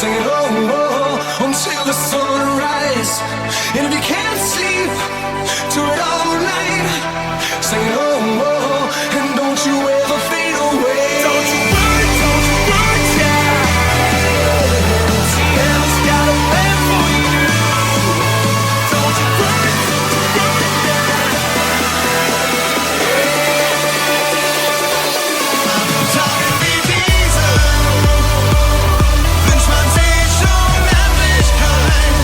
Singing oh, oh, until the sunrise. And if you can't sleep, do it all night. Singing oh, oh, and don't you ever fade away. Don't you worry, child. TL's got a plan for you. Don't you worry, I'm talking wie diese. Wünscht man sich Unendlichkeit.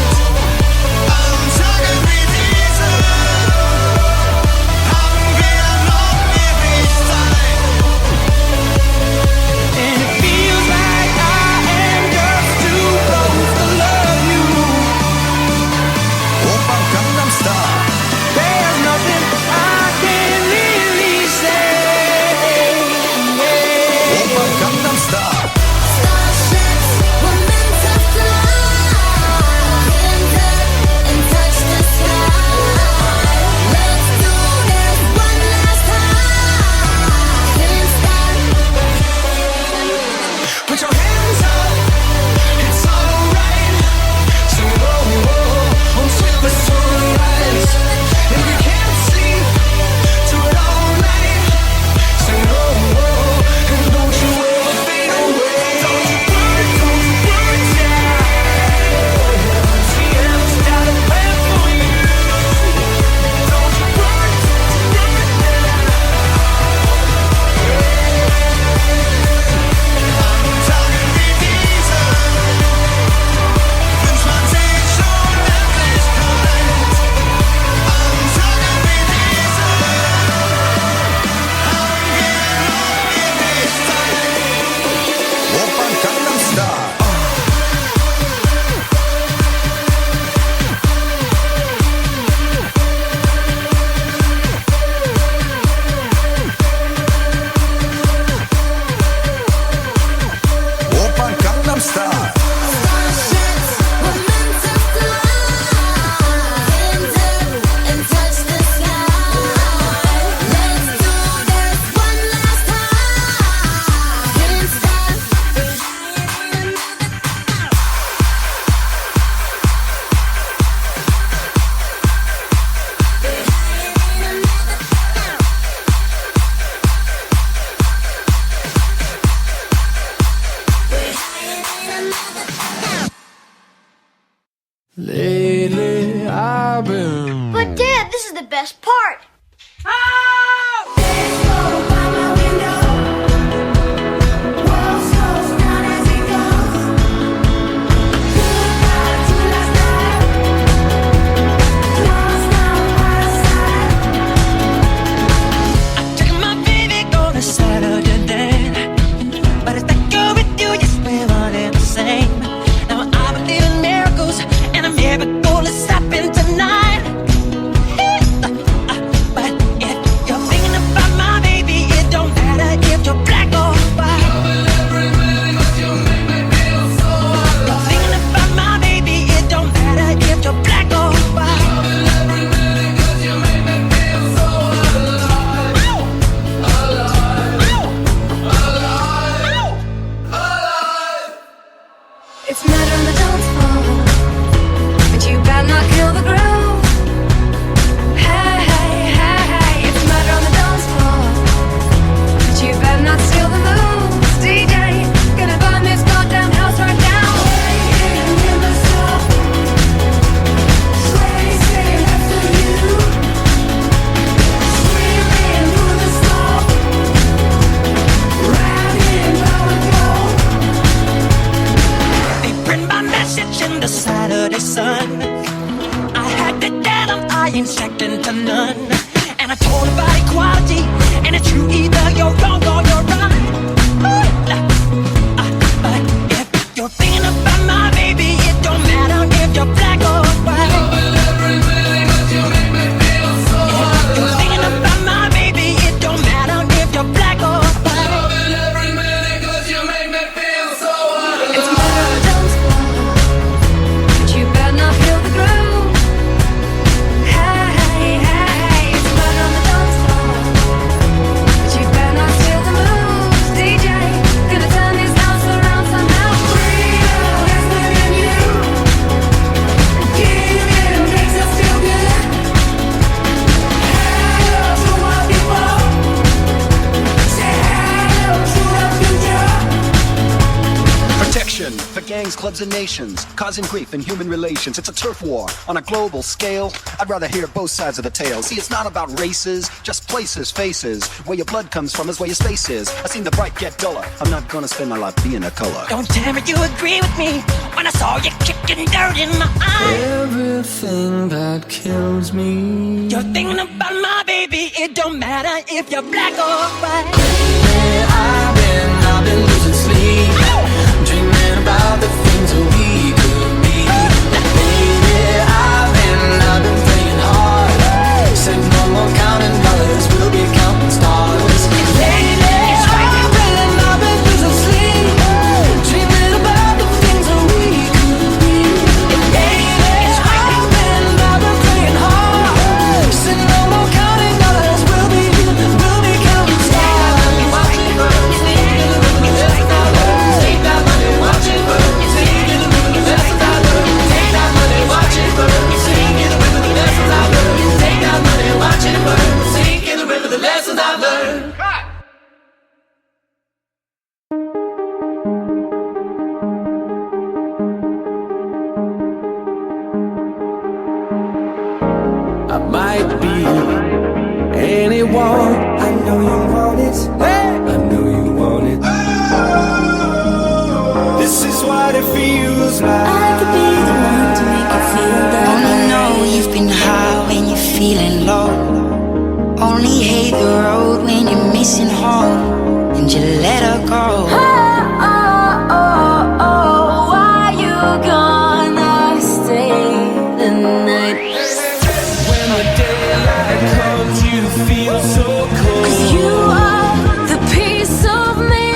Am Tage wie diese haben wir noch ewig Zeit. And it feels like I am just too close to love you. Open Gangnam Style. There's nothing I can really say. Open Gangnam Style. Starships were meant to fly, and touch the sky. Let's do this one last time. Can't stop. Put your hands up, it's alright. Sing oh, oh, until the sunrise. If you can't sleep, do it all night. Sing oh, oh, and don't you ever fade away. Don't you worry, child. TL's got a plan for you. Don't you worry, Tage wie diese wünscht man sich Unendlichkeit. Am Tage wie diese haben wir noch ewig Zeit. Open Gangnam Style. Open Gangnam Style. Starships were meant to fly, and touch the sky. Let's do this one last time. Can't stop. Lately I've been But Dad, this is the best part. Took my baby on a Saturday night, but it's like you're with you, yes, we're one and the same. Now I believe in miracles, and a miracle is happening tonight. But if you're thinking about my baby, it don't matter if you're black or white. You're thinking about my baby, it don't matter if you're black or white. It's murder on the dance floor, but you better not kill the groove. Hey, hey, hey, hey, it's murder on the dance floor, but you better not steal the moves. DJ, gonna burn this goddamn house right now. Swaying in the sun, swaying after you, screaming through the storm, riding low and low. They print my message in the Saturday Sun. I had to tell them I ain't second to none. And I told about equality, and it's true, either you're wrong or you're right. But if you're thinking about my baby, it don't matter if you're black or white. If you're thinking about my baby, it don't matter if you're black or white. It's murder on the dance floor, but you better not feel the groove. Hey, hey, hey, hey, gangs, clubs, and nations, causing grief in human relations. It's a turf war on a global scale. I'd rather hear both sides of the tale. See, it's not about races, just places, faces. Where your blood comes from is where your space is. I seen the bright get duller. I'm not gonna spend my life being a color. Don't tell me you agree with me when I saw you kicking dirt in my eye. Everything that kills me. You're thinking about my baby. It don't matter if you're black or white. Baby, I've been losing sleep, dreaming about the things that we could be. Baby, I've been playing hard. Said no more counting dollars, we'll be counting stars. Baby, I've been losing sleep, dreaming about the things that we could be. Baby, I've been playing hard. Said no more counting dollars, we'll be counting stars. I might be anyone. I know you want it. I know you want it. This is what it feels like. I could be the one to make you feel that. Only know you've been high when you're feeling low. Only hate the road when you're missing home, and you let her go. Why you gonna stay the night? When the daylight comes, you feel so cold. 'Cause you are the piece of me.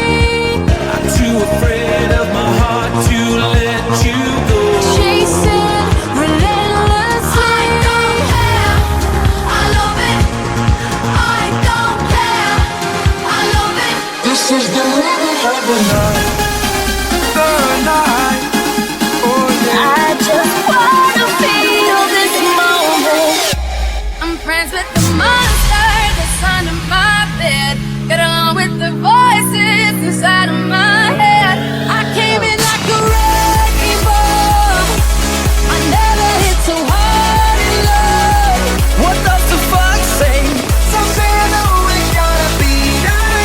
I'm too afraid of my heart to let you go. Chasing relentlessly. I don't care. I love it. I don't care. I love it. This is the night. I just wanna feel this moment. I'm friends with the monster that's under my bed. Get along with the voices inside of my head. I came in like a wrecking ball. I never hit so hard in love. What does the fuck say? Something I know we gotta be.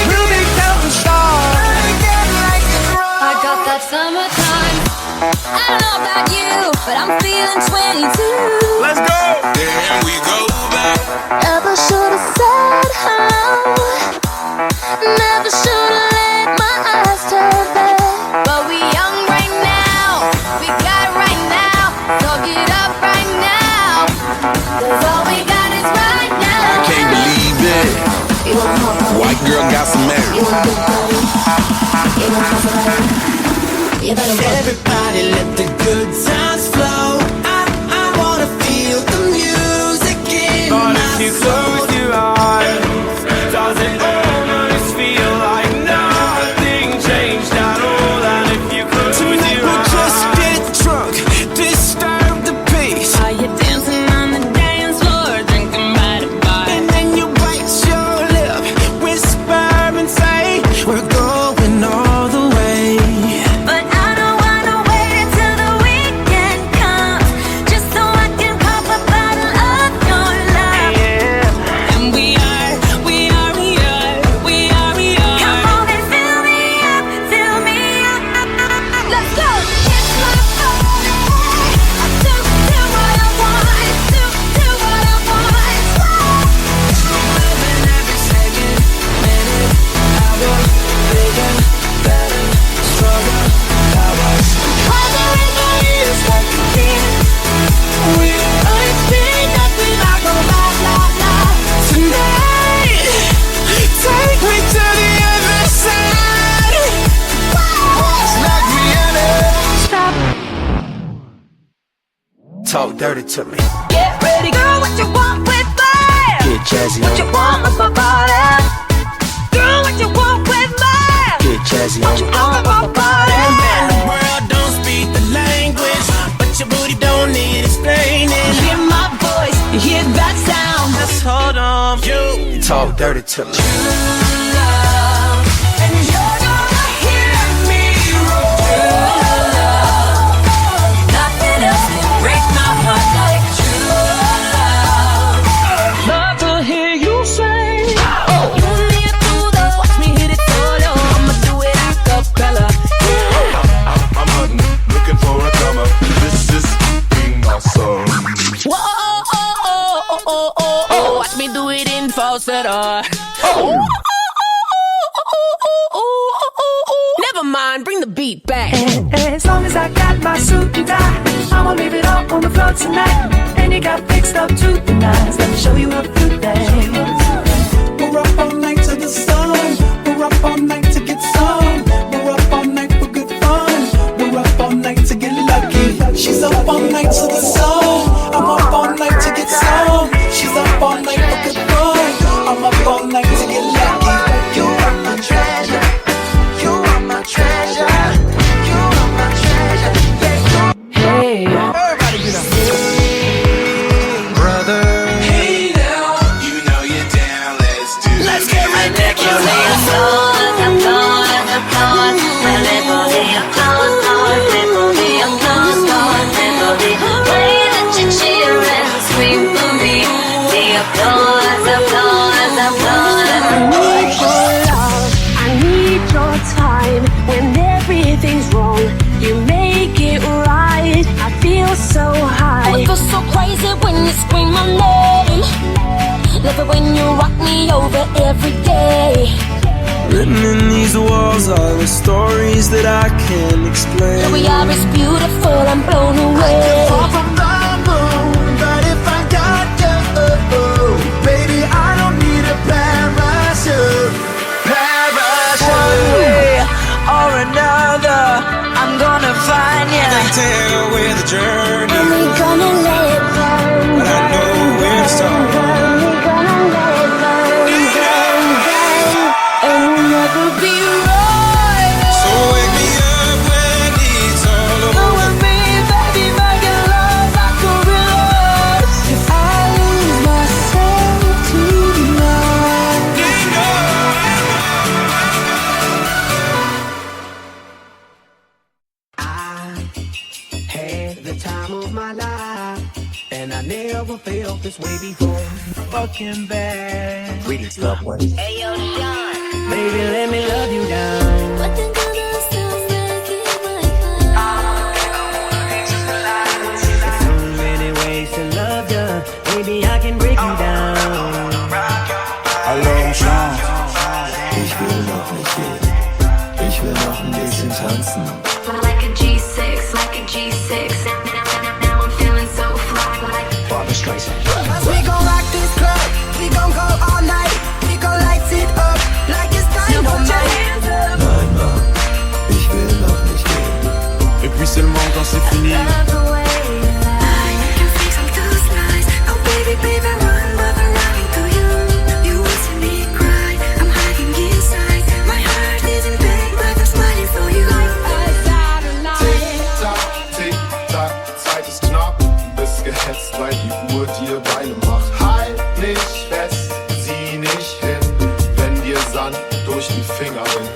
We'll be counting stars. I got that summertime. I don't know about you, but I'm feeling 22. Let's go. There we go back. Never should've said how. Never should've let my eyes turn back. But we young right now. We got it right now. So get up right now. 'Cause all we got is right now. I can't believe it. White girl got some married. Everybody let the good times flow. I wanna feel the music in my soul. If you close your eyes, does it almost feel like nothing changed at all? And if you close your eyes, just get drunk, disturb the peace. Are you dancing on the dance floor, drinking by the bar? And then you bite your lip, whisper and say, we're going all the way. But I don't wanna wait until the weekend comes, just so I can pop a bottle of your love. Yeah. And we are. Come on and fill me up. Let's go. It's my fault. I do what I want. Do what I want. Living every second, minute, hour, bigger, better, stronger, power. All the It's like a dream. We ain't seen nothing like a la. Tonight, take me to the other side. It's like reality. Stop. Talk dirty to me. Get ready, girl. What you want with me? Get jazzy What on you me. want with my body? Girl, what you want with me? Get jazzy What on you me. want with my body? The world don't speak the language, but your booty don't need explaining. Hear my voice, you hear that sound. Just hold on, you talk dirty to me. And you're gonna hear me roar. mind, bring the beat back. As long as I got my suit and tie, I'ma leave it all on the floor tonight. And you got fixed up to the nines. Let me show you a few things. We're up all night to the sun. We're up all night to get some. We're up all night for good fun. We're up all night to get lucky. She's up all night to the sun. I'm up all night to get some. She's up all night for good fun. I'm up all night to get lucky. You are my treasure. You are my treasure. You are my treasure. Hey, everybody get up. Hey now, you know you're down, let's do it. Let's get ridiculous. I need your time when everything's wrong. You make it right. I feel so high. Oh, it feels so crazy when you scream my name. Love it when you rock me over every day. Written in these walls are the stories that I can't explain. Here we are, it's beautiful, I'm blown away. Far from the moon, but if I got you, baby, I don't need a parachute. One way or another, I'm gonna find you. I can tell where the journey And we gonna let it burn, but I know where to start. we gonna let it burn, and we'll never be right. So wake me up when it's all Go over. with me, baby, making love like a river. If I lose myself tonight. Had the time of my life, and I never felt this way before. Fucking bad. Greetings, loved ones. Hey, yo, Sean. Baby, let me love you down. What the gonna sounds like in my heart? There's so many ways to love you. Baby, I can break you down. Hallo Sean. Ich will noch nicht gehen. Ich will noch ein bisschen tanzen. Like a G6, like a G6. Now I'm feeling so fly, like Barbra Streisand. We gon' rock this club. We gon' go all night. We gon' light it up like it's dynamite. Nein, Mann, ich will noch nicht gehen. Et puis seulement quand c'est fini. love the way you lie. You can fix all those lies. Oh baby, baby, run, mother, running to you. You want to me cry. I'm hiding inside. My heart is in pain, but I'm smiling for you. Tick-Tack, Zeit ist knapp. Bist gehetzt, weil die Uhr dir Beine macht. Halt nicht fest, sieh nicht hin, wenn dir Sand durch die Finger rinnt.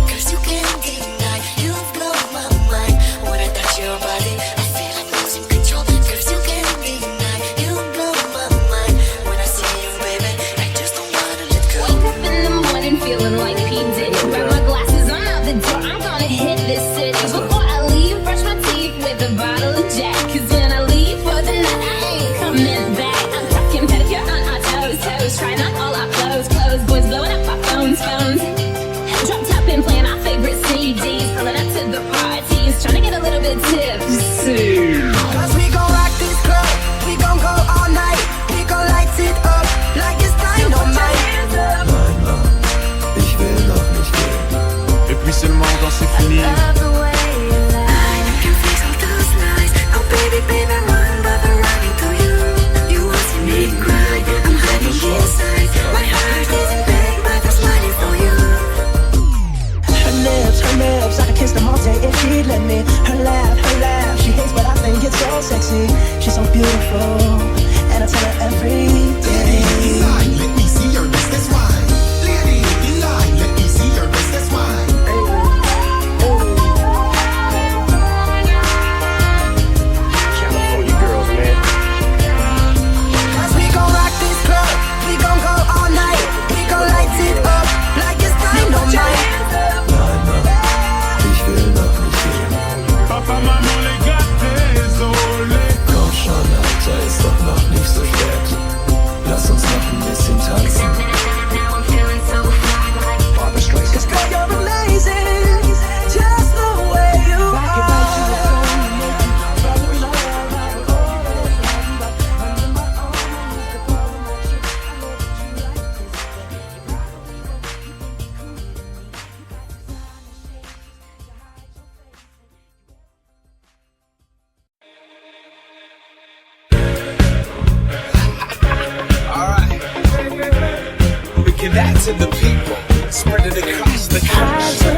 Cause you can't deny, you blow my mind. When I touch your body, I feel like losing control. Cause you can't deny, you blow my mind. When I see you, baby, I just don't wanna let go. Wake up in the morning feeling like P. Diddy. Grab my glasses, I'm out the door, I'm gonna hit this city. Before I leave, brush my teeth with a bottle of Jack. Cause when I leave for the night, I ain't coming back. I'm talking pedicure on our toes, toes. Trying on all our clothes, clothes. Boys blowing up our phones, phones. Drop top and playing our favorite CDs. Pulling up to the parties, trying to get a little bit tipsy. Cause we gon' rock this club. We gon' go all night. We gon' light it up like it's dynamite. Nein, Mann, ich will noch nicht gehen. Et puis seulement quand c'est fini. Love the way you lie. You can fix all those lies. Oh baby, baby, run, mother, running to you. You want to me cry. I'm hiding inside. My heart is in pain, but I'm smiling for you. Her lips, I could kiss them all day if she'd let me. Her laugh, she hates but I think it's so sexy. She's so beautiful, and I tell her every day. Let me see your best, that's why. Lady, let me see your best, that's why. that to the people. Spread it across the country.